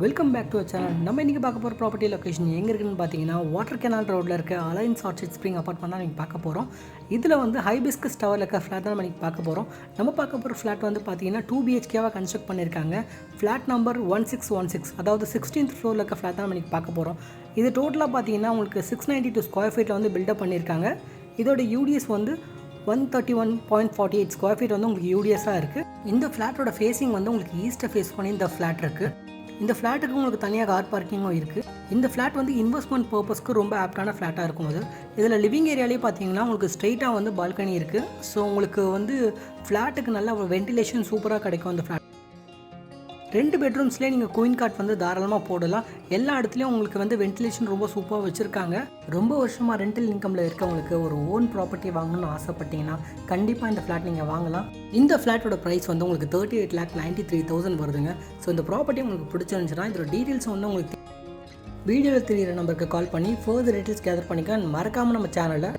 Welcome back to channel. நம்ம இன்றைக்கி பார்க்க போகிற ப்ராப்பர்ட்டி லொக்கேஷன் எங்கே இருக்குன்னு பார்த்தீங்கன்னா வாட்டர் கெனால் ரோட்டில் இருக்க அலைன்ஸ் ஆர்ச்சிட் ஸ்ப்ரிங் அப்பார்ட்மெண்ட் தான் நீங்கள் பார்க்க போகிறோம். இதில் வந்து ஹைபிஸ்கஸ் டவரில் இருக்க ஃப்ளாட் தான் நம்ம இன்றைக்கி பார்க்க போகிறோம். நம்ம பார்க்க போகிற ஃப்ளாட் வந்து பார்த்தீங்கன்னா 2 BHKவாக கன்ஸ்ட்ரக்ட் பண்ணியிருக்காங்க. ஃப்ளாட் நம்பர் 1616, அதாவது 16th ஃப்ளோரில் இருக்க ஃப்ளாட் தான் நம்ம இன்றைக்கி பார்க்க போகிறோம். இது டோட்டலாக பார்த்தீங்கன்னா உங்களுக்கு 692 ஸ்கொயர் ஃபீட்டில் வந்து பில்டப் பண்ணியிருக்காங்க. இதோட யூடிஎஸ் வந்து 131.48 ஸ்கொயர் ஃபீட் வந்து உங்களுக்கு யூடிஎஸாக இருக்குது. இந்த ஃப்ளாட்டோட ஃபேஸிங் வந்து உங்களுக்கு ஈஸ்ட்டை ஃபேஸ் பண்ணி இந்த ஃப்ளாட் இருக்குது. இந்த ஃப்ளாட்டுக்கு உங்களுக்கு தனியாக கார் பார்க்கிங்கும் இருக்குது. இந்த ஃப்ளாட் வந்து இன்வெஸ்ட்மெண்ட் பர்பஸ்க்கு ரொம்ப ஆப்டான ஃப்ளாட்டாக இருக்கும். அது இதில் லிவிங் ஏரியாலே பார்த்தீங்கன்னா உங்களுக்கு ஸ்ட்ரெயிட்டாக வந்து பால்கனி இருக்குது. ஸோ உங்களுக்கு வந்து ஃப்ளாட்டுக்கு நல்ல வென்டிலேஷன் சூப்பராக கிடைக்கும். அந்த ஃப்ளாட் 2 பெட்ரூம்ஸ்லேயே நீங்கள் குயின் காட் வந்து தாராளமாக போடலாம். எல்லா இடத்துலையும் உங்களுக்கு வந்து வென்டிலேஷன் ரொம்ப சூப்பராக வச்சுருக்காங்க. ரொம்ப வருஷமாக ரெண்டல் இன்கமில் இருக்கவங்களுக்கு ஒரு ஓன் ப்ராப்பர்ட்டி வாங்கணும்னு ஆசைப்பட்டீங்கன்னா கண்டிப்பாக இந்த ஃப்ளாட் நீங்கள் வாங்கலாம். இந்த ஃப்ளாட்டோட ப்ரைஸ் வந்து உங்களுக்கு 38,93,000 வருதுங்க. ஸோ இந்த ப்ராப்பர்ட்டி உங்களுக்கு பிடிச்சிருந்துச்சுன்னா இதோட டீட்டெயில்ஸ் வந்து உங்களுக்கு வீடியோவில் தெரியிற நம்பருக்கு கால் பண்ணி ஃபர்தர் டீட்டெயில்ஸ் கேதர் பண்ணிக்க. மறக்காமல் நம்ம சேனலை